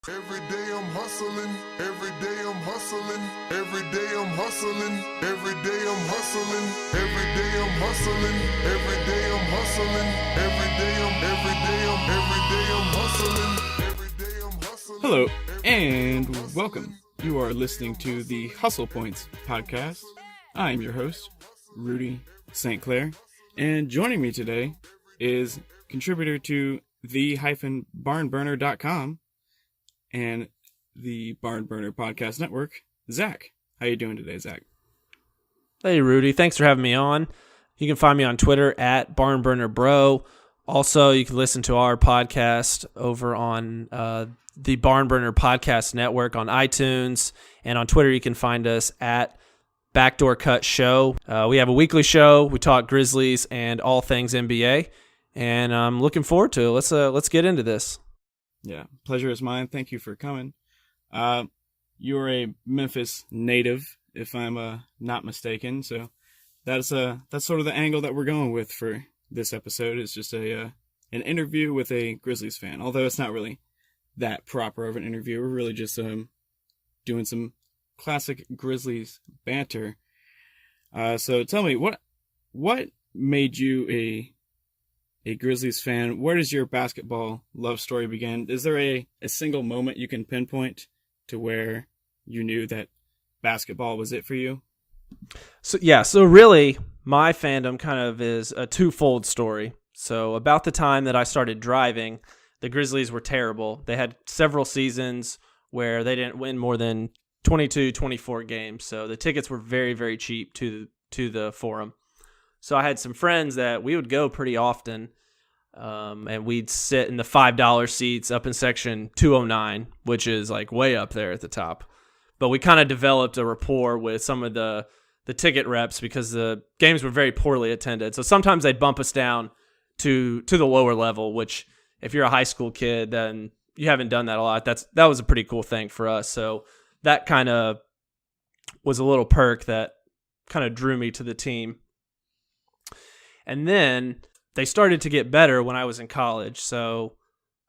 Every day I'm hustling, every day I'm hustling, every day I'm hustling, every day I'm hustling, every day I'm hustling, every day I'm hustling, every day I'm hustling. Hello, and welcome. You are listening to the Hustle Points podcast. I'm your host, Rudy St. Clair, and joining me today is contributor to the-barnburner.com and the Barn Burner Podcast Network, Zach. How you doing today, Zach? Hey, Rudy. Thanks for having me on. You can find me on Twitter at BarnBurnerBro. Also, you can listen to our podcast over on the Barn Burner Podcast Network on iTunes. And on Twitter, you can find us at Backdoor Cut Show. We have a weekly show. We talk Grizzlies and all things NBA. And I'm looking forward to it. Let's get into this. Yeah, pleasure is mine. Thank you for coming. You're a Memphis native, if I'm not mistaken. So that's sort of the angle that we're going with for this episode. It's just an interview with a Grizzlies fan. Although it's not really that proper of an interview. We're really just doing some classic Grizzlies banter. So tell me, what made you a Grizzlies fan? Where does your basketball love story begin? Is there a single moment you can pinpoint to where you knew that basketball was it for you? So really, my fandom kind of is a twofold story. So about the time that I started driving, the Grizzlies were terrible. They had several seasons where they didn't win more than 22, 24 games. So the tickets were very, very cheap to the Forum. So I had some friends that we would go pretty often, and we'd sit in the $5 seats up in section 209, which is like way up there at the top. But we kind of developed a rapport with some of the ticket reps because the games were very poorly attended. So sometimes they'd bump us down to the lower level, which if you're a high school kid, then you haven't done that a lot. That was a pretty cool thing for us. So that kind of was a little perk that kind of drew me to the team. And then they started to get better when I was in college. So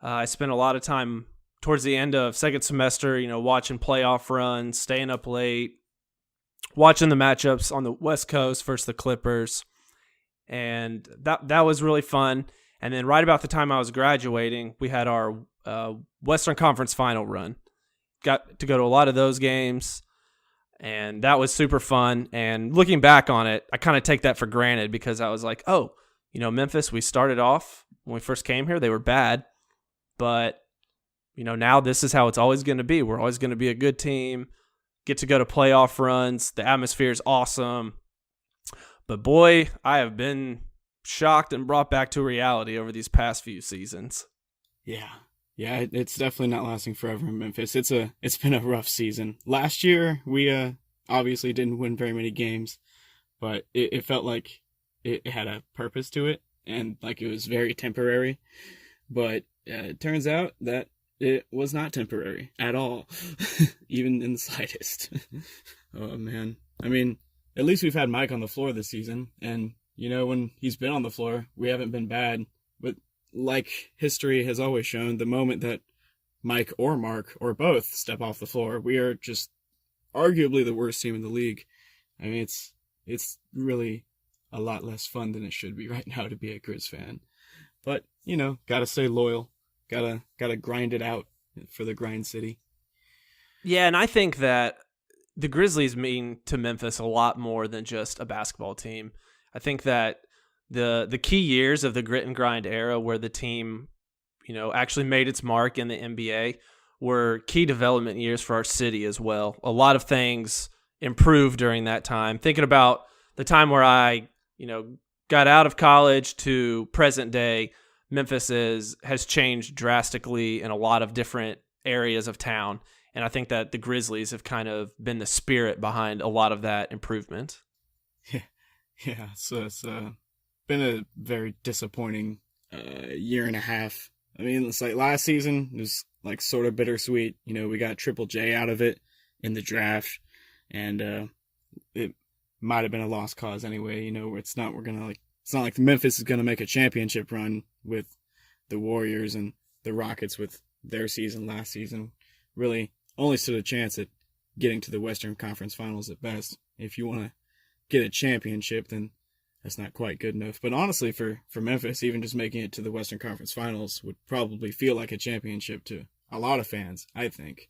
I spent a lot of time towards the end of second semester, watching playoff runs, staying up late, watching the matchups on the West Coast versus the Clippers. And that was really fun. And then right about the time I was graduating, we had our Western Conference final run. Got to go to a lot of those games. And that was super fun. And looking back on it, I kind of take that for granted because I was like, oh, Memphis, we started off when we first came here, they were bad. But, now this is how it's always going to be. We're always going to be a good team, get to go to playoff runs. The atmosphere is awesome. But boy, I have been shocked and brought back to reality over these past few seasons. Yeah, it's definitely not lasting forever in Memphis. It's been a rough season. Last year, we obviously didn't win very many games, but it felt like it had a purpose to it, and like it was very temporary. But it turns out that it was not temporary at all, even in the slightest. Oh, man. I mean, at least we've had Mike on the floor this season, and, when he's been on the floor, we haven't been bad. But like history has always shown, the moment that Mike or Marc or both step off the floor, we are just arguably the worst team in the league. I mean, it's really a lot less fun than it should be right now to be a Grizz fan. But, gotta stay loyal. Gotta grind it out for the grind city. Yeah, and I think that the Grizzlies mean to Memphis a lot more than just a basketball team. I think that the key years of the grit and grind era where the team, actually made its mark in the NBA were key development years for our city as well. A lot of things improved during that time. Thinking about the time where I, got out of college to present day, Memphis has changed drastically in a lot of different areas of town. And I think that the Grizzlies have kind of been the spirit behind a lot of that improvement. Yeah. So it's been a very disappointing year and a half. I mean, it's like last season it was like sort of bittersweet. We got Triple J out of it in the draft, and it might have been a lost cause anyway. Where it's not like Memphis is gonna make a championship run with the Warriors and the Rockets with their season last season. really only stood a chance at getting to the Western Conference Finals at best. If you want to get a championship, then that's not quite good enough. But honestly, for Memphis, even just making it to the Western Conference Finals would probably feel like a championship to a lot of fans, I think.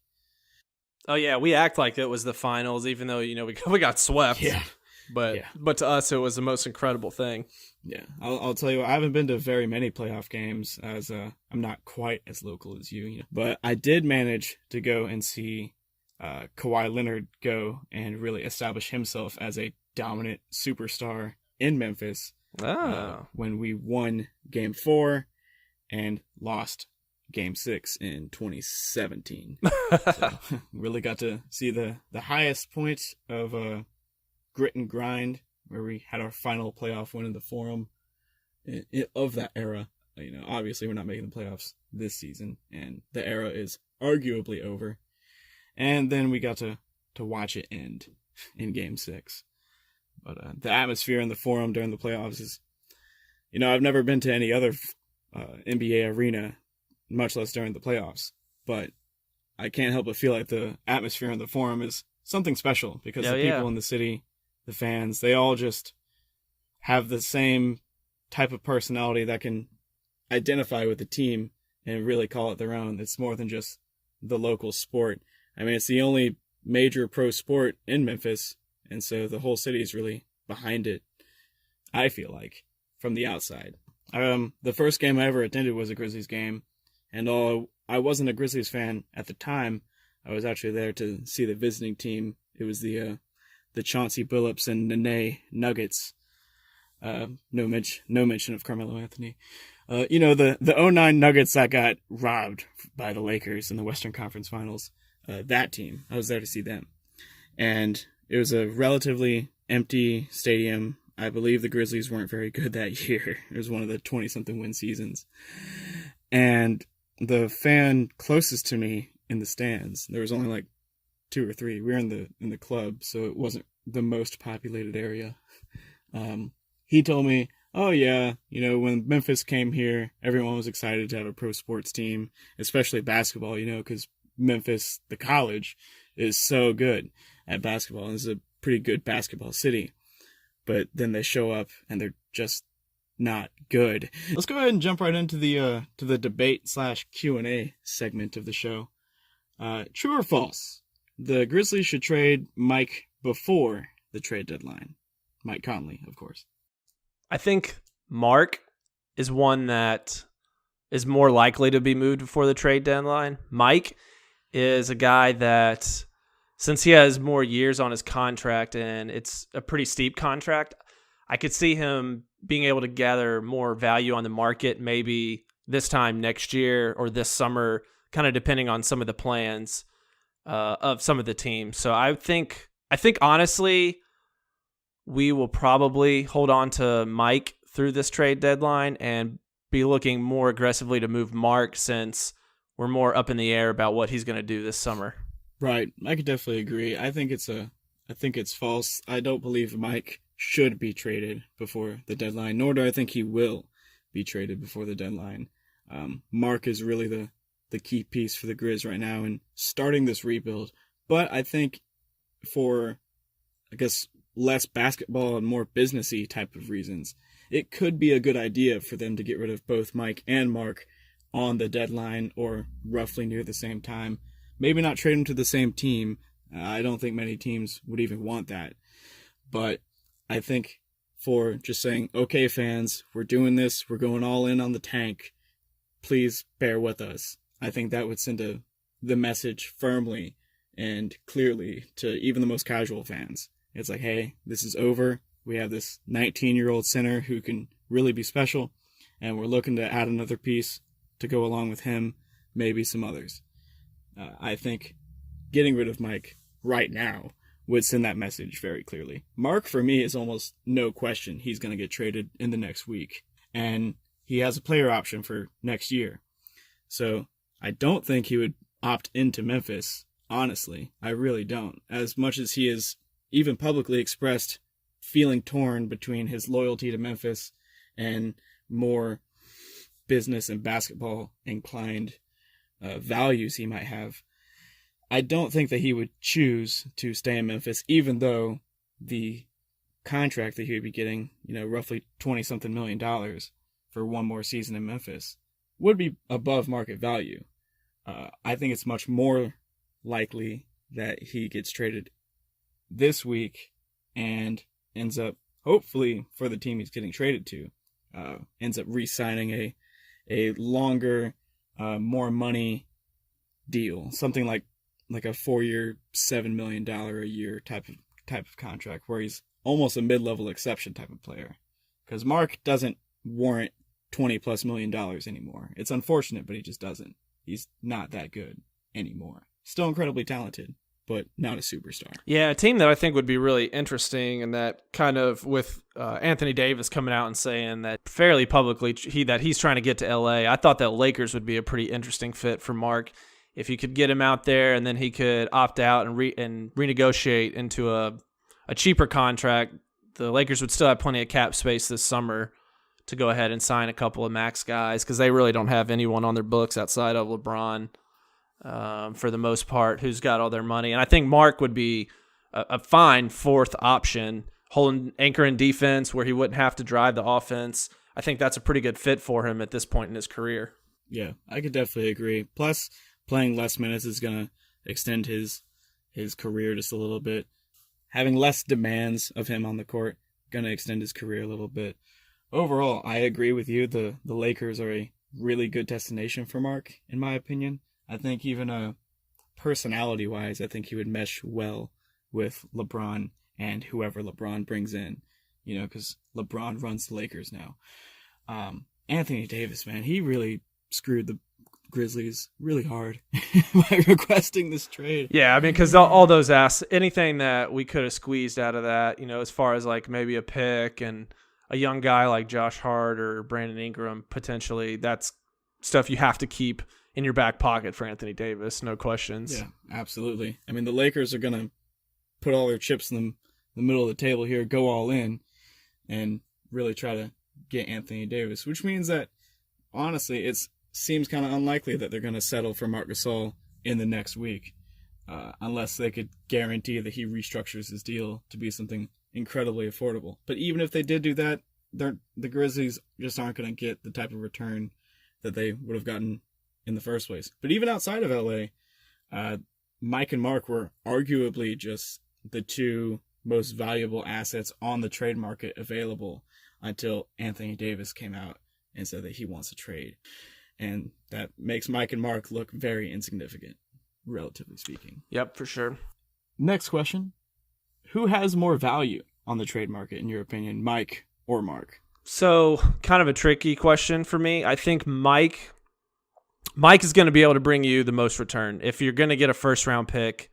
Oh yeah, we act like it was the finals, even though we got swept. Yeah. But to us, it was the most incredible thing. Yeah, I'll tell you what, I haven't been to very many playoff games, as I'm not quite as local as you, but I did manage to go and see Kawhi Leonard go and really establish himself as a dominant superstar in Memphis when we won Game 4 and lost Game 6 in 2017. So really got to see the highest point of grit and grind, where we had our final playoff win in the Forum of that era. Obviously we're not making the playoffs this season, and the era is arguably over. And then we got to watch it end in Game 6. But the atmosphere in the Forum during the playoffs is, I've never been to any other NBA arena, much less during the playoffs. But I can't help but feel like the atmosphere in the Forum is something special, because the people in the city, the fans, they all just have the same type of personality that can identify with the team and really call it their own. It's more than just the local sport. I mean, it's the only major pro sport in Memphis, and so the whole city is really behind it, I feel like, from the outside. The first game I ever attended was a Grizzlies game, and although I wasn't a Grizzlies fan at the time, I was actually there to see the visiting team. It was the Chauncey Billups and Nene Nuggets. No mention of Carmelo Anthony. The 09 Nuggets that got robbed by the Lakers in the Western Conference Finals. That team, I was there to see them. And it was a relatively empty stadium. I believe the Grizzlies weren't very good that year. It was one of the 20-something win seasons. And the fan closest to me in the stands, there was only like 2 or 3. We were in the club, so it wasn't the most populated area. He told me, oh yeah, when Memphis came here, everyone was excited to have a pro sports team, especially basketball, because Memphis, the college, is so good at basketball, and it's a pretty good basketball city. But then they show up and they're just not good. Let's go ahead and jump right into the debate/Q&A segment of the show. True or false? The Grizzlies should trade Mike before the trade deadline. Mike Conley, of course. I think Marc is one that is more likely to be moved before the trade deadline. Mike is a guy that, since he has more years on his contract and it's a pretty steep contract, I could see him being able to gather more value on the market maybe this time next year or this summer, kind of depending on some of the plans of some of the teams. So I think honestly, we will probably hold on to Mike through this trade deadline and be looking more aggressively to move Marc, since we're more up in the air about what he's going to do this summer. Right. I could definitely agree. I think it's false. I don't believe Mike should be traded before the deadline, nor do I think he will be traded before the deadline. Marc is really the key piece for the Grizz right now in starting this rebuild. But I think for, less basketball and more businessy type of reasons, it could be a good idea for them to get rid of both Mike and Marc on the deadline or roughly near the same time. Maybe not trade them to the same team. I don't think many teams would even want that. But I think for just saying, okay, fans, we're doing this. We're going all in on the tank. Please bear with us. I think that would send the message firmly and clearly to even the most casual fans. It's like, hey, this is over. We have this 19-year-old center who can really be special, and we're looking to add another piece to go along with him, maybe some others. I think getting rid of Mike right now would send that message very clearly. Marc, for me, is almost no question he's going to get traded in the next week, and he has a player option for next year. So I don't think he would opt into Memphis, honestly. I really don't. As much as he has even publicly expressed feeling torn between his loyalty to Memphis and more business and basketball inclined values he might have, I don't think that he would choose to stay in Memphis, even though the contract that he would be getting, roughly $20-something million for one more season in Memphis, would be above market value. I think it's much more likely that he gets traded this week and ends up, hopefully for the team he's getting traded to, ends up re-signing a longer, more money deal, something like a 4-year, $7 million a year type of contract, where he's almost a mid-level exception type of player. Because Marc doesn't warrant $20+ million anymore. It's unfortunate, but he just doesn't. He's not that good anymore. Still incredibly talented, but not a superstar. Yeah, a team that I think would be really interesting, and that kind of with Anthony Davis coming out and saying that fairly publicly that he's trying to get to LA. I thought that Lakers would be a pretty interesting fit for Marc. If you could get him out there and then he could opt out and renegotiate into a cheaper contract, the Lakers would still have plenty of cap space this summer to go ahead and sign a couple of max guys, because they really don't have anyone on their books outside of LeBron for the most part who's got all their money. And I think Marc would be a fine fourth option, holding anchor in defense where he wouldn't have to drive the offense. I think that's a pretty good fit for him at this point in his career. Yeah, I could definitely agree. Plus, playing less minutes is going to extend his career just a little bit. Having less demands of him on the court, going to extend his career a little bit. Overall, I agree with you. The Lakers are a really good destination for Marc, in my opinion. I think even personality-wise, I think he would mesh well with LeBron and whoever LeBron brings in, because LeBron runs the Lakers now. Anthony Davis, man, he really screwed the Grizzlies really hard by requesting this trade. Yeah, I mean, because all those anything that we could have squeezed out of that, as far as like maybe a pick and a young guy like Josh Hart or Brandon Ingram, potentially, that's stuff you have to keep in your back pocket for Anthony Davis, no questions. Yeah, absolutely. I mean, the Lakers are going to put all their chips in the middle of the table here, go all in, and really try to get Anthony Davis, which means that, honestly, it seems kind of unlikely that they're going to settle for Marc Gasol in the next week, unless they could guarantee that he restructures his deal to be something incredibly affordable. But even if they did do that, the Grizzlies just aren't going to get the type of return that they would have gotten in the first place. But even outside of LA, Mike and Marc were arguably just the two most valuable assets on the trade market available until Anthony Davis came out and said that he wants to trade. And that makes Mike and Marc look very insignificant, relatively speaking. Yep, for sure. Next question. Who has more value on the trade market, in your opinion, Mike or Marc? So, kind of a tricky question for me. I think Mike is going to be able to bring you the most return. If you're going to get a first-round pick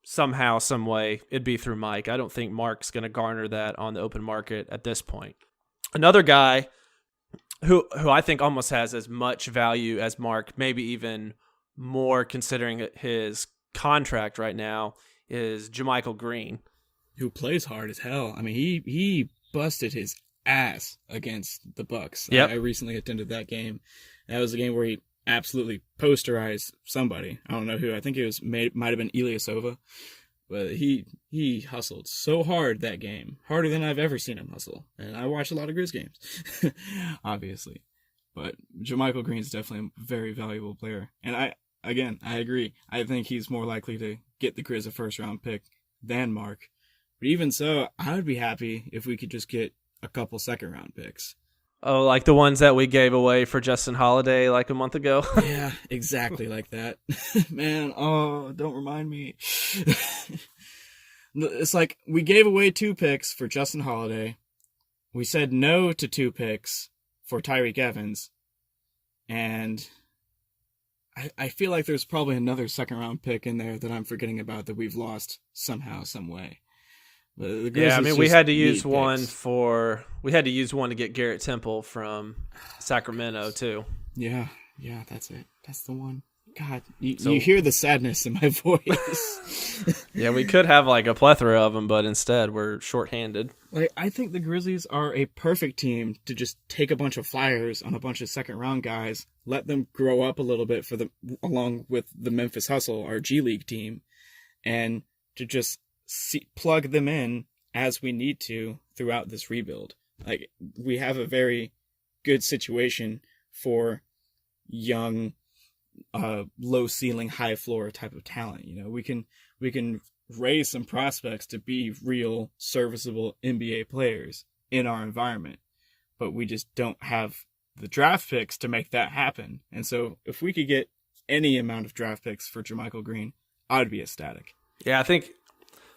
somehow, some way, it'd be through Mike. I don't think Marc's going to garner that on the open market at this point. Another guy who I think almost has as much value as Marc, maybe even more considering his contract right now, is JaMychal Green. Who plays hard as hell. I mean, he busted his ass against the Bucks. Yep. I recently attended that game. That was a game where he absolutely posterized somebody. I don't know who. I think it might have been Ilyasova. But he hustled so hard that game. Harder than I've ever seen him hustle. And I watch a lot of Grizz games, obviously. But JaMychal Green's definitely a very valuable player. And I agree. I think he's more likely to get the Grizz a first-round pick than Marc. But even so, I would be happy if we could just get a couple second-round picks. Oh, like the ones that we gave away for Justin Holiday like a month ago? Yeah, exactly like that. Man, don't remind me. It's like we gave away 2 picks for Justin Holiday. We said no to 2 picks for Tyreek Evans. And I feel like there's probably another second-round pick in there that I'm forgetting about that we've lost somehow, some way. Yeah, I mean, we had to use one to get Garrett Temple from Sacramento too. Yeah, that's it. That's the one. God, you hear the sadness in my voice. Yeah, we could have like a plethora of them, but instead we're shorthanded. Like, I think the Grizzlies are a perfect team to just take a bunch of flyers on a bunch of second-round guys, let them grow up a little bit along with the Memphis Hustle, our G League team, and to just plug them in as we need to throughout this rebuild. Like, we have a very good situation for young, low ceiling, high floor type of talent. You know, we can raise some prospects to be real serviceable NBA players in our environment, but we just don't have the draft picks to make that happen. And so if we could get any amount of draft picks for JaMychal Green, I'd be ecstatic. Yeah, I think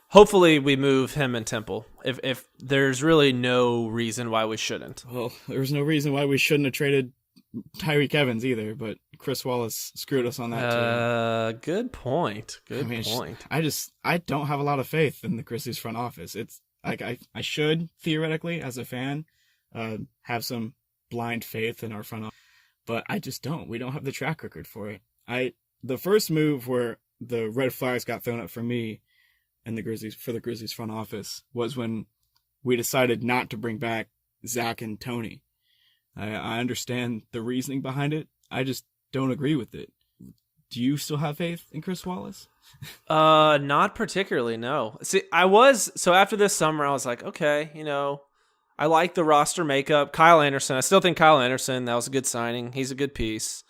hopefully we move him and Temple. If there's really no reason why we shouldn't. Well, there's no reason why we shouldn't have traded Tyreek Evans either, but Chris Wallace screwed us on that too. Good point. I don't have a lot of faith in the Grizzlies front office. It's like I should theoretically, as a fan, have some blind faith in our front office, but I just don't. We don't have the track record for it. The first move where the red flags got thrown up for me and the Grizzlies front office was when we decided not to bring back Zach and Tony. I understand the reasoning behind it. I just don't agree with it. Do you still have faith in Chris Wallace? Not particularly, no. See, so after this summer, I was like, okay, I like the roster makeup. Kyle Anderson, I still think Kyle Anderson, that was a good signing. He's a good piece.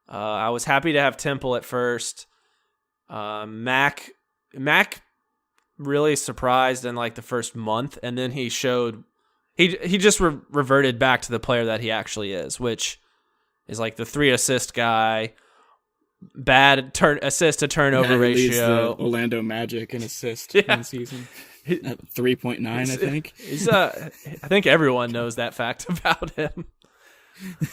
I was happy to have Temple at first. Mac really surprised in like the first month, and then he showed he just reverted back to the player that he actually is, which is like the 3 assist guy, bad assist to turnover ratio. The Orlando Magic in assist in season. 3.9, I think. I think everyone knows that fact about him.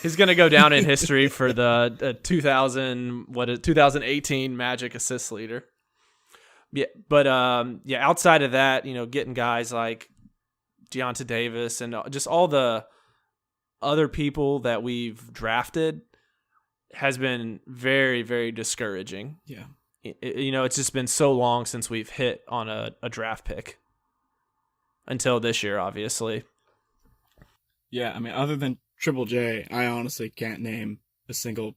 He's going to go down in history for the 2018 Magic assist leader. Yeah, but outside of that, getting guys like Deonta Davis and just all the other people that we've drafted has been very, very discouraging. Yeah. It's just been so long since we've hit on a draft pick until this year, obviously. Yeah, I mean, other than Triple J, I honestly can't name a single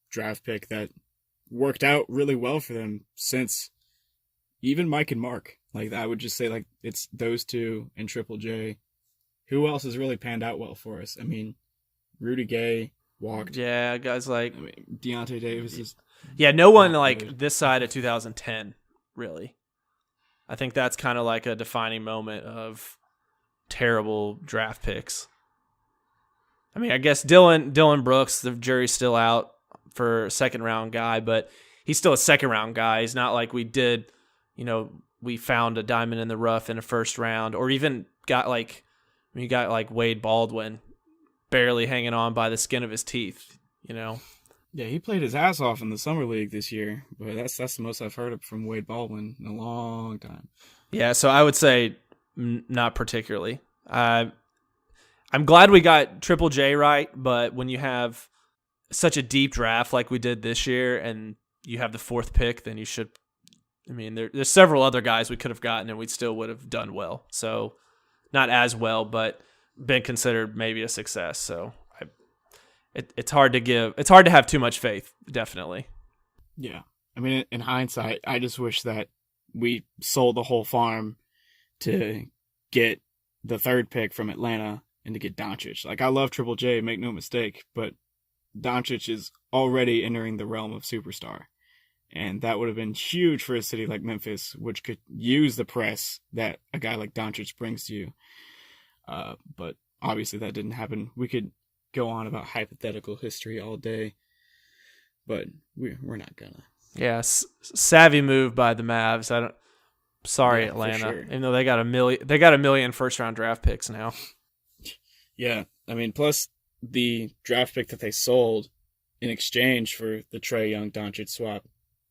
draft pick that worked out really well for them since even Mike and Marc. Like, I would just say, like, it's those two and Triple J. Who else has really panned out well for us? I mean, Rudy Gay walked. Yeah, guys like Deonta Davis is. Yeah, no one like this side of 2010, really. I think that's kind of like a defining moment of terrible draft picks. I mean, I guess Dylan Brooks, the jury's still out for a second round guy, but he's still a second round guy. He's not like we did, we found a diamond in the rough in a first round, or even got like Wade Baldwin barely hanging on by the skin of his teeth, Yeah, he played his ass off in the summer league this year, but that's the most I've heard from Wade Baldwin in a long time. Yeah, so I would say not particularly. I'm glad we got Triple J right, but when you have such a deep draft like we did this year and you have the 4th pick, then you should. I mean, there's several other guys we could have gotten and we still would have done well. So not as well, but been considered maybe a success. So it's hard to have too much faith, definitely. Yeah. I mean, in hindsight, I just wish that we sold the whole farm to get the 3rd pick from Atlanta and to get Doncic. Like, I love Triple J, make no mistake, but Doncic is already entering the realm of superstar. And that would have been huge for a city like Memphis, which could use the press that a guy like Doncic brings to you. But obviously that didn't happen. We could go on about hypothetical history all day, but we're not gonna. Yeah, savvy move by the Mavs. Sorry, Atlanta. Sure. Even though they got a million first round draft picks now. Yeah, I mean, plus the draft pick that they sold in exchange for the Trae Young Doncic swap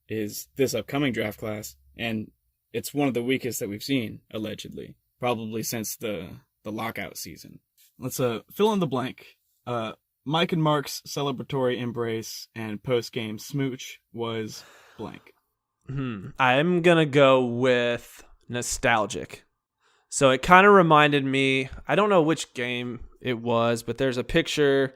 is this upcoming draft class, and it's one of the weakest that we've seen, allegedly, probably since the lockout season. Let's fill in the blank. Mike and Marc's celebratory embrace and post-game smooch was blank. I'm going to go with nostalgic. So it kind of reminded me, I don't know which game it was, but there's a picture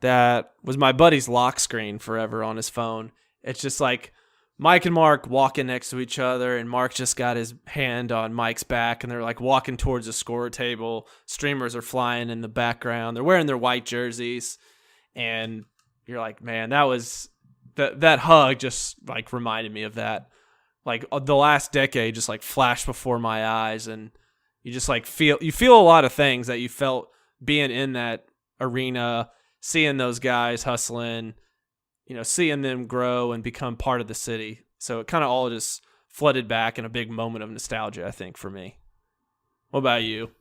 that was my buddy's lock screen forever on his phone. It's just like Mike and Marc walking next to each other, and Marc just got his hand on Mike's back, and they're like walking towards the score table. Streamers are flying in the background. They're wearing their white jerseys, and you're like, man, that hug just like reminded me of that. Like the last decade just like flashed before my eyes, and you just like feel a lot of things that you felt being in that arena, seeing those guys hustling, seeing them grow and become part of the city. So it kind of all just flooded back in a big moment of nostalgia, I think, for me. What about you?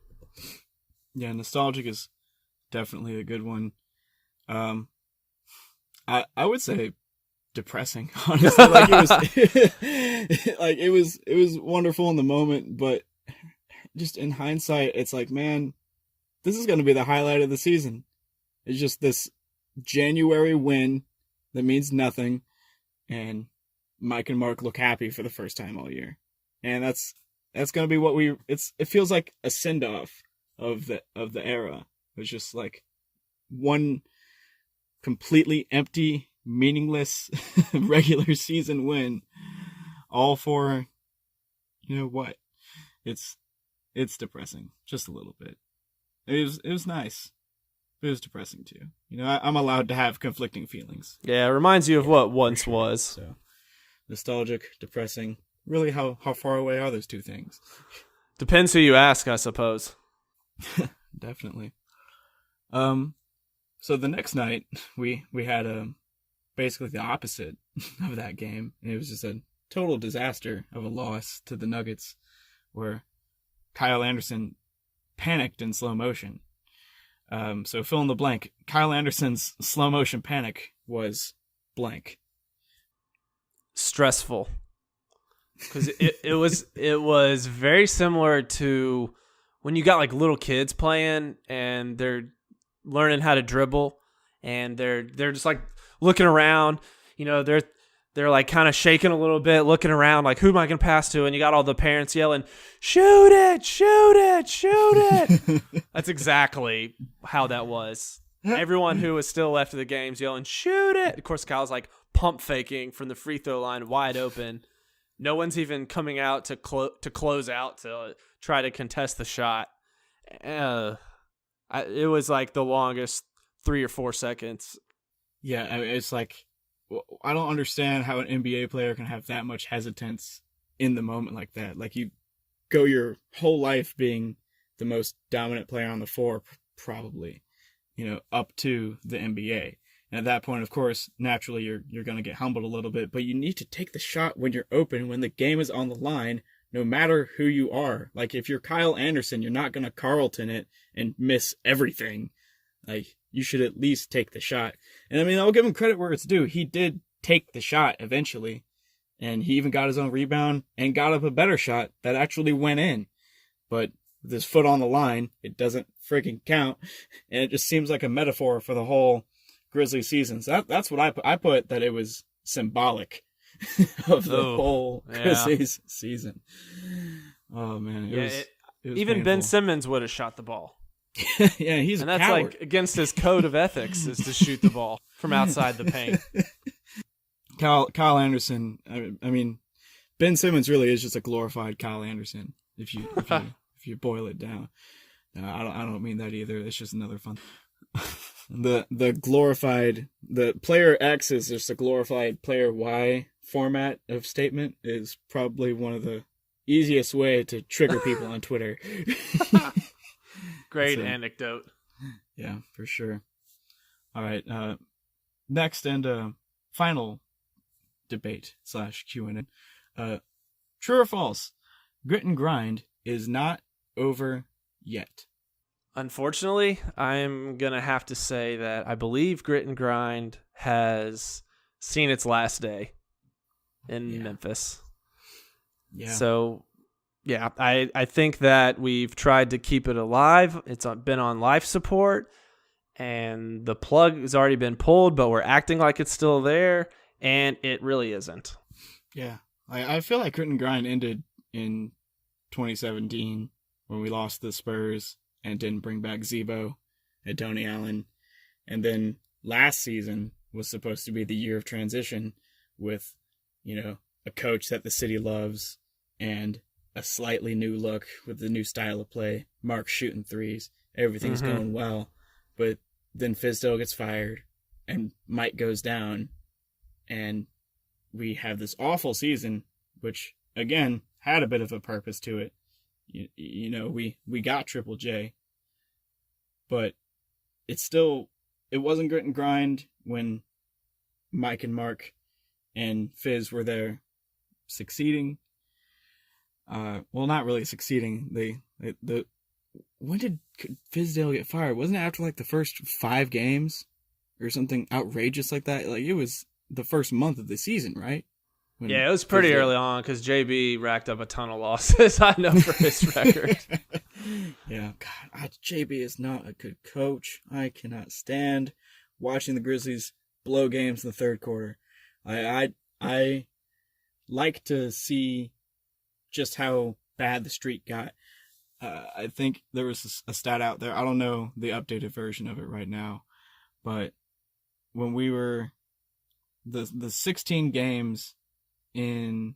Yeah, nostalgic is definitely a good one. I would say depressing, honestly. Like it was wonderful in the moment, but just in hindsight, it's like, man, this is going to be the highlight of the season. It's just this January win that means nothing, and Mike and Marc look happy for the first time all year, and that's going to be what it feels like a send off of the era. It's just like one completely empty, meaningless regular season win, all for what? It's depressing, just a little bit. It was nice. It was depressing too. I'm allowed to have conflicting feelings. Yeah, it reminds you of what once was. So, nostalgic, depressing. Really, how far away are those two things? Depends who you ask, I suppose. Definitely. So the next night we had basically the opposite of that game, and it was just a total disaster of a loss to the Nuggets, where Kyle Anderson panicked in slow motion. So fill in the blank. Kyle Anderson's slow motion panic was blank. Stressful. Because it was very similar to when you got like little kids playing and they're learning how to dribble, and they're just like looking around. They're like kind of shaking a little bit, looking around like, who am I going to pass to? And you got all the parents yelling, shoot it, shoot it, shoot it. That's exactly how that was. Everyone who was still left of the game's yelling, shoot it. Of course, Kyle's like pump faking from the free throw line wide open. No one's even coming out to close out to try to contest the shot. It was like the longest 3 or 4 seconds. Yeah, I mean, it's like, I don't understand how an NBA player can have that much hesitance in the moment like that. Like, you go your whole life being the most dominant player on the floor, probably, up to the NBA. And at that point, of course, naturally you're going to get humbled a little bit, but you need to take the shot when you're open, when the game is on the line, no matter who you are. Like, if you're Kyle Anderson, you're not going to Carlton it and miss everything. Like, you should at least take the shot. And I mean, I'll give him credit where it's due. He did take the shot eventually, and he even got his own rebound and got up a better shot that actually went in. But with his foot on the line, it doesn't freaking count. And it just seems like a metaphor for the whole Grizzly season. So that's what I put that it was symbolic of the whole Grizzlies season. Oh man, it was even painful. Ben Simmons would have shot the ball. Yeah, he's and a that's coward. like against his code of ethics is to shoot the ball from outside the paint. Kyle Anderson. I mean, Ben Simmons really is just a glorified Kyle Anderson. If you boil it down, no, I don't mean that either. It's just another fun. The player X is just a glorified player Y format of statement is probably one of the easiest way to trigger people on Twitter. Great anecdote. Yeah, for sure. All right. Next and final debate / Q&A. True or false? Grit and grind is not over yet. Unfortunately, I'm going to have to say that I believe Grit and Grind has seen its last day in Memphis. Yeah. So, yeah, I think that we've tried to keep it alive. It's been on life support, and the plug has already been pulled, but we're acting like it's still there, and it really isn't. Yeah. I feel like Grit and Grind ended in 2017 when we lost the Spurs and didn't bring back Zebo and Tony Allen. And then last season was supposed to be the year of transition with, a coach that the city loves and a slightly new look with the new style of play. Marc shooting threes. Everything's going well. But then Fizdale gets fired and Mike goes down. And we have this awful season, which, again, had a bit of a purpose to it. We got Triple J. But it wasn't Grit and Grind when Mike and Marc and Fizz were there succeeding. Well, not really succeeding. When did Fizdale get fired? Wasn't it after like the first 5 games or something outrageous like that? Like it was the first month of the season, right? Yeah, it was pretty early on because JB racked up a ton of losses. I know for his record. Yeah, God, JB is not a good coach. I cannot stand watching the Grizzlies blow games in the third quarter. I like to see just how bad the streak got. I think there was a stat out there. I don't know the updated version of it right now, but when we were the 16 games in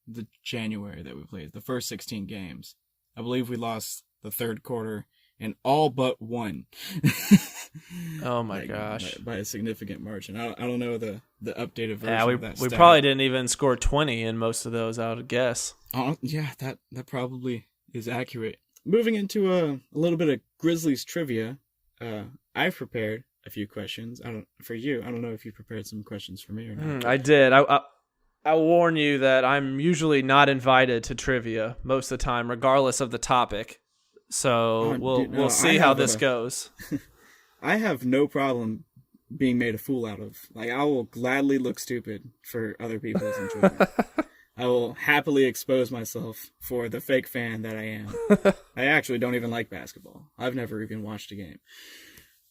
the January that we played, the first 16 games, I believe we lost the third quarter in all but one. Oh my gosh! By a significant margin. I don't know the updated version of that we stat. probably didn't even score 20 in most of those, I would guess. Yeah, that probably is accurate. Moving into a little bit of Grizzlies trivia, I've prepared a few questions. I don't know if you prepared some questions for me or not. I did. I warn you that I'm usually not invited to trivia most of the time, regardless of the topic. So we'll see how this goes. I have no problem being made a fool out of. Like, I will gladly look stupid for other people's enjoyment. I will happily expose myself for the fake fan that I am. I actually don't even like basketball. I've never even watched a game.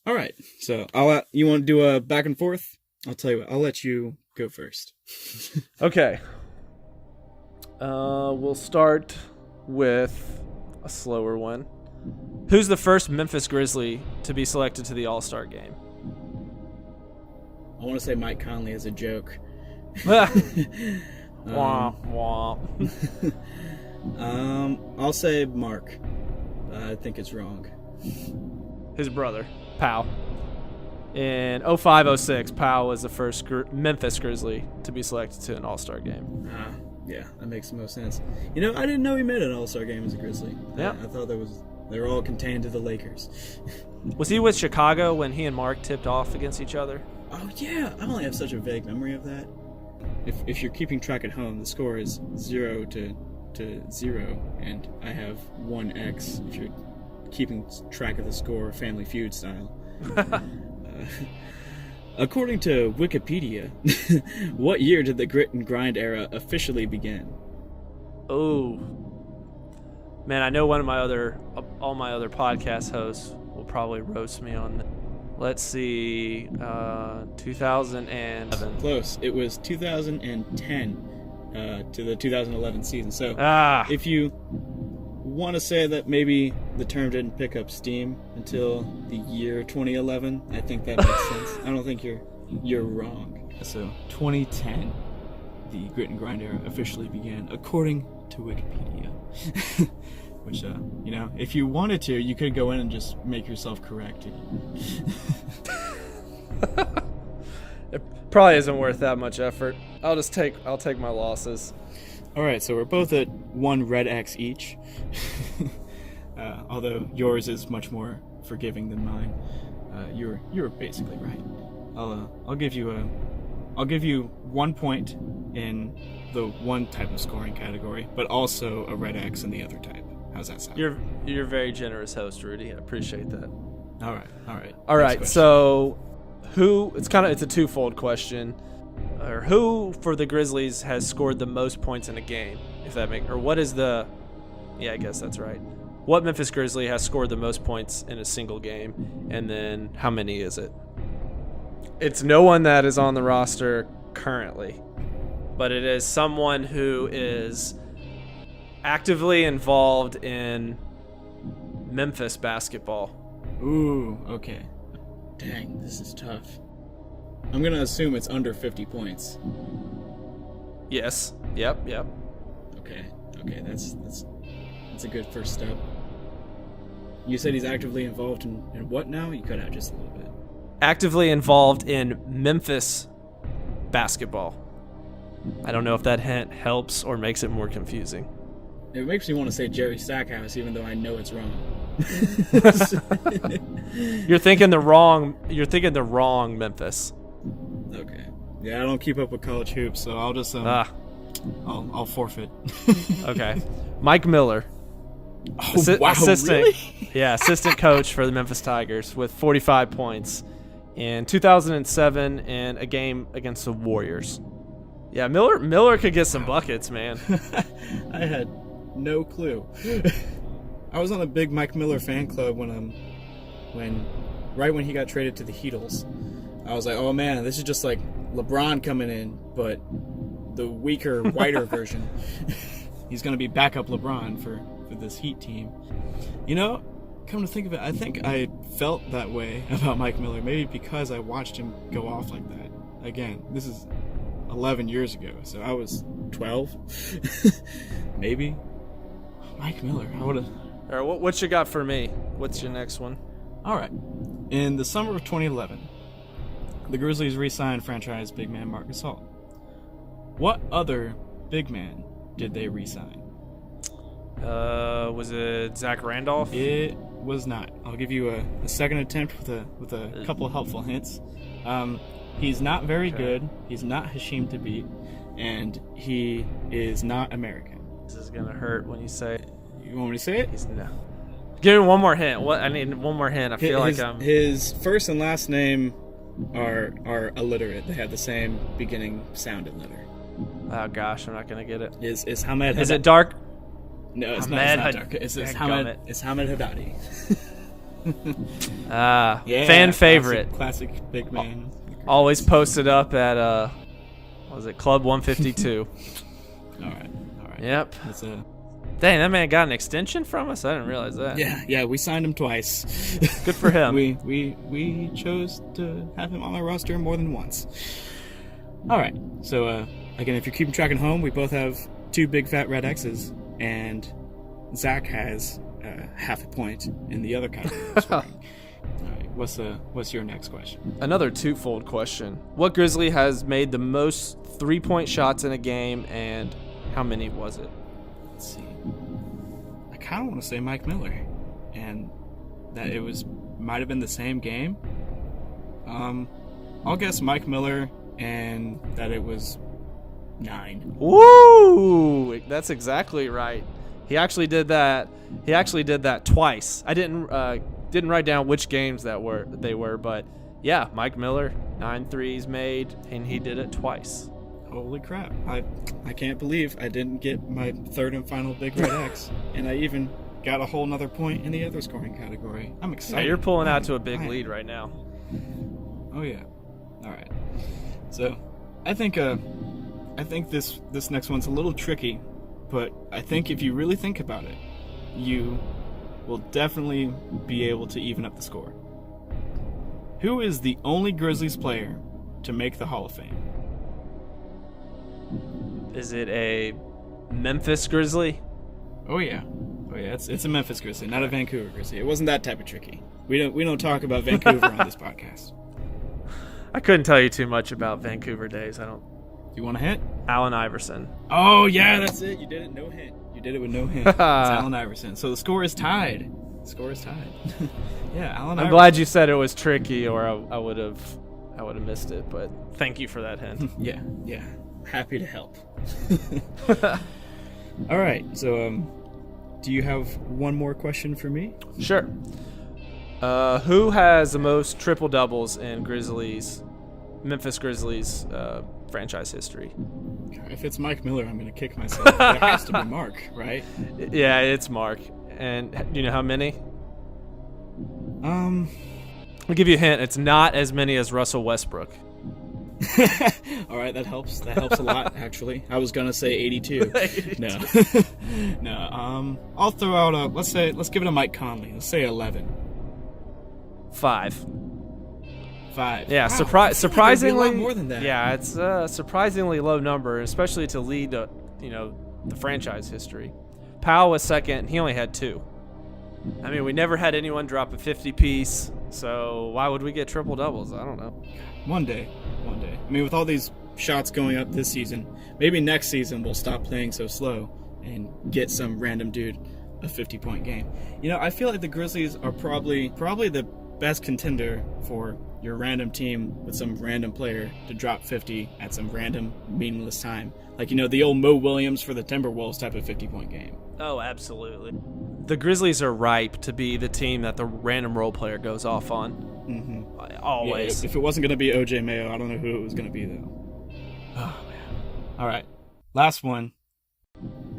All right, so you want to do a back and forth? I'll tell you what. I'll let you go first. Okay. We'll start with a slower one. Who's the first Memphis Grizzly to be selected to the All-Star game? I want to say Mike Conley as a joke. Wah, wah. I'll say Marc. I think it's wrong. His brother, Powell. In 05-06, Powell was the first Memphis Grizzly to be selected to an All-Star game. Yeah, that makes the most sense. I didn't know he made an All-Star game as a Grizzly. Yeah. I thought they were all contained to the Lakers. Was he with Chicago when he and Marc tipped off against each other? Oh, yeah. I only have such a vague memory of that. If you're keeping track at home, the score is 0-0, and I have 1x if you're keeping track of the score Family Feud style. According to Wikipedia, what year did the Grit and Grind era officially begin? Oh, man, I know all my other podcast hosts will probably roast me on that. Let's see, 2011. Close. It was 2010 to the 2011 season. So if you want to say that maybe the term didn't pick up steam until the year 2011, I think that makes sense. I don't think you're wrong. So 2010, the Grit and Grind era officially began, according to Wikipedia. Which, if you wanted to, you could go in and just make yourself correct. It probably isn't worth that much effort. I'll take my losses. All right, so we're both at 1 red X each. Although yours is much more forgiving than mine. You're basically right. I'll give you 1 point in the one type of scoring category, but also a red X in the other type. How's that sound? You're a very generous host, Rudy. I appreciate that. All right. So, it's a twofold question. Or who for the Grizzlies has scored the most points in a game? If that or what is the? Yeah, I guess that's right. What Memphis Grizzly has scored the most points in a single game, and then how many is it? It's no one that is on the roster currently, but it is someone who is actively involved in Memphis basketball. Ooh, okay. Dang, this is tough. I'm going to assume it's under 50 points. Yes. Yep. Okay, that's a good first step. You said he's actively involved in what now? You cut out just a little bit. Actively involved in Memphis basketball. I don't know if that hint helps or makes it more confusing. It makes me want to say Jerry Stackhouse, even though I know it's wrong. You're thinking the wrong Memphis. Okay. Yeah, I don't keep up with college hoops, so I'll just I'll forfeit. Okay. Mike Miller. Wow, assistant, really? Yeah, assistant coach for the Memphis Tigers with 45 points in 2007 in a game against the Warriors. Yeah, Miller could get some buckets, man. I had no clue. I was on a big Mike Miller fan club when he got traded to the Heatles. I was like, oh man, this is just like LeBron coming in, but the weaker, whiter version. He's gonna be backup LeBron for this Heat team. You know, come to think of it, I think I felt that way about Mike Miller, maybe because I watched him go off like that. Again, this is 11 years ago, so I was 12, maybe. Mike Miller, I would have. All right, what you got for me? What's your next one? All right. In the summer of 2011, the Grizzlies re-signed franchise big man Marc Gasol. What other big man did they re-sign? Was it Zach Randolph? It was not. I'll give you a second attempt with a couple of helpful hints. He's not very good. He's not Hashim Thabit, and he is not American. This is gonna hurt when you say it. You want me to say it? No. Give me one more hint. What? I need one more hint. I feel like I'm. His first and last name are alliterate. They have the same beginning sound and letter. Oh gosh, I'm not gonna get it. Is Hamed? Is it dark? No, it's Hamed not dark. It's Hamed. It's Hamed Haddadi. Fan favorite. Classic big man. Always posted up at what was it, Club 152. All right. Yep. That's Dang, that man got an extension from us? I didn't realize that. Yeah, we signed him twice. Good for him. we chose to have him on our roster more than once. All right. So again, if you're keeping track at home, we both have 2 big fat red X's, and Zach has half a point in the other category. All right. What's your next question? Another twofold question. What Grizzly has made the most 3-point shots in a game, and how many was it? Let's see. I kind of want to say Mike Miller, and that it might have been the same game. I'll guess Mike Miller, and that it was 9. Woo! That's exactly right. He actually did that. He actually did that twice. I didn't write down which games they were, but yeah, Mike Miller, 9 threes made, and he did it twice. Holy crap. I can't believe I didn't get my third and final big red X, and I even got a whole nother point in the other scoring category. I'm excited. Yeah, you're pulling out to a big lead right now. Oh yeah. All right. So, I think this next one's a little tricky, but I think if you really think about it, you will definitely be able to even up the score. Who is the only Grizzlies player to make the Hall of Fame? Is it a Memphis Grizzly? Oh yeah. It's a Memphis Grizzly, not a Vancouver Grizzly. It wasn't that type of tricky. We don't talk about Vancouver on this podcast. I couldn't tell you too much about Vancouver days. I don't. You want a hint? Allen Iverson. Oh yeah, that's it. You did it. No hint. You did it with no hint. It's Allen Iverson. So the score is tied. Yeah, Allen Iverson. I'm glad you said it was tricky, or I would have missed it. But thank you for that hint. Yeah. Happy to help. All right. So, do you have one more question for me? Sure. Who has the most triple doubles in Memphis Grizzlies franchise history? If it's Mike Miller, I'm going to kick myself. It has to be Marc, right? Yeah, it's Marc. And do you know how many? Um, I'll give you a hint. It's not as many as Russell Westbrook. all right, that helps. That helps a lot, actually. I was gonna say 82. No, no. I'll throw out let's give it a Mike Conley. Let's say 11. 5. 5. Yeah, Wow, surprisingly, a lot more than that. Yeah, it's a surprisingly low number, especially to lead the franchise history. Powell was second. He only had 2. I mean, we never had anyone drop a 50-piece, so why would we get triple doubles? I don't know. One day. I mean, with all these shots going up this season, maybe next season we'll stop playing so slow and get some random dude a 50-point game. I feel like the Grizzlies are probably the best contender for your random team with some random player to drop 50 at some random meaningless time. Like, the old Mo Williams for the Timberwolves type of 50-point game. Oh, absolutely. The Grizzlies are ripe to be the team that the random role player goes off on. Mm-hmm. Always. Yeah, if it wasn't going to be OJ Mayo, I don't know who it was going to be, though. Oh, man. All right. Last one.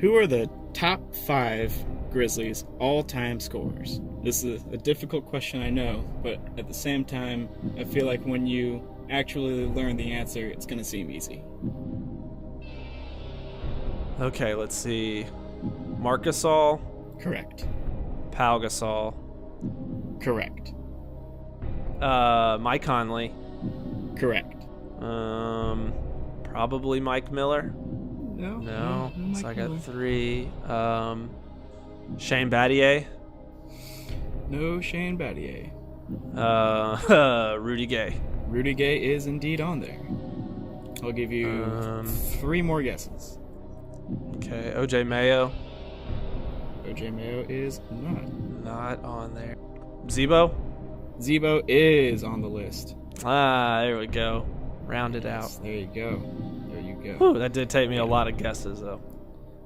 Who are the top 5 Grizzlies all-time scorers? This is a difficult question, I know, but at the same time, I feel like when you actually learn the answer, it's going to seem easy. Okay, let's see. Marc Gasol. Correct. Pau Gasol. Correct. Mike Conley. Correct. Probably Mike Miller. No. So I got 3. Shane Battier. No Shane Battier. Rudy Gay. Rudy Gay is indeed on there. I'll give you 3 more guesses. Okay, OJ Mayo. OJ Mayo is Not on there. Zebo. Zebo is on the list. There we go. Round it out. There you go. Whew, that did take me a lot of guesses, though.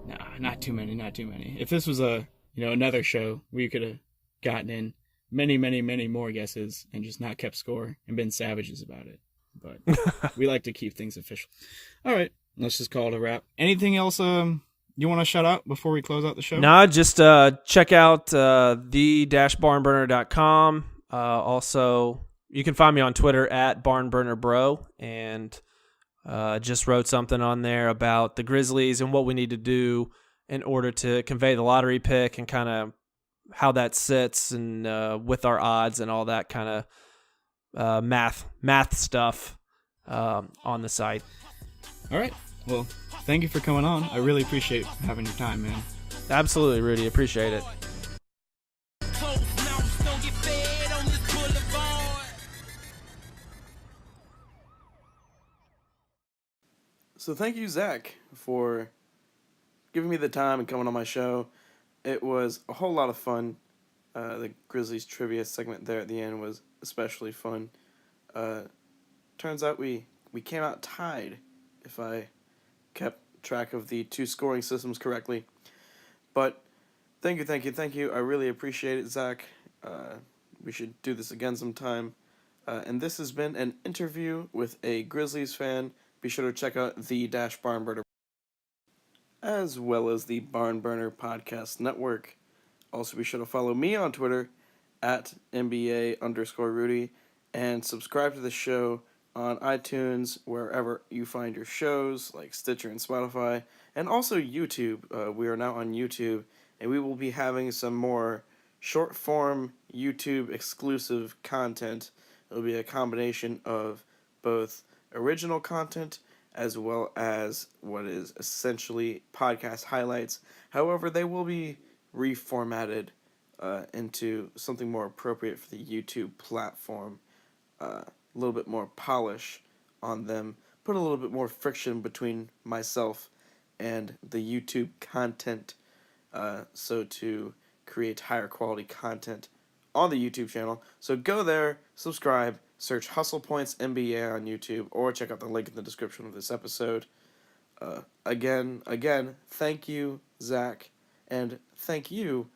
Nah, not too many. If this was another show, we could have gotten in many, many, many more guesses and just not kept score and been savages about it. But we like to keep things official. All right, let's just call it a wrap. Anything else you want to shout out before we close out the show? Nah, just check out the-barnburner.com. Also, you can find me on Twitter at barnburnerbro, and just wrote something on there about the Grizzlies and what we need to do in order to convey the lottery pick and kind of how that sits and with our odds and all that kind of math stuff on the site. All right. Well, thank you for coming on. I really appreciate having your time, man. Absolutely, Rudy. Appreciate it. So thank you, Zach, for giving me the time and coming on my show. It was a whole lot of fun. The Grizzlies Trivia segment there at the end was especially fun. Turns out we came out tied, if I kept track of the 2 scoring systems correctly. But thank you. I really appreciate it, Zach. We should do this again sometime. And this has been an interview with a Grizzlies fan. Be sure to check out the-Barnburner, as well as the Barnburner Podcast Network. Also, be sure to follow me on Twitter at NBA_Rudy, and subscribe to the show on iTunes, wherever you find your shows, like Stitcher and Spotify, and also YouTube. We are now on YouTube, and we will be having some more short-form YouTube-exclusive content. It will be a combination of both original content as well as what is essentially podcast highlights. However, they will be reformatted into something more appropriate for the YouTube platform. A little bit more polish on them, put a little bit more friction between myself and the YouTube content, so to create higher quality content on the YouTube channel. So go there, subscribe, search Hustle Points NBA on YouTube, or check out the link in the description of this episode. Again, thank you, Zach, and thank you.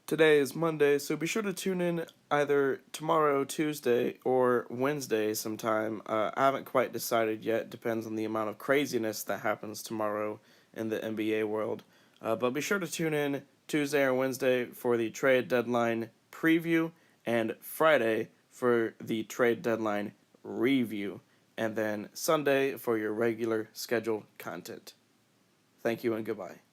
Today is Monday, so be sure to tune in either tomorrow, Tuesday, or Wednesday sometime. I haven't quite decided yet. Depends on the amount of craziness that happens tomorrow in the NBA world. But be sure to tune in Tuesday or Wednesday for the trade deadline preview, and Friday for the trade deadline review, and then Sunday for your regular scheduled content. Thank you and goodbye.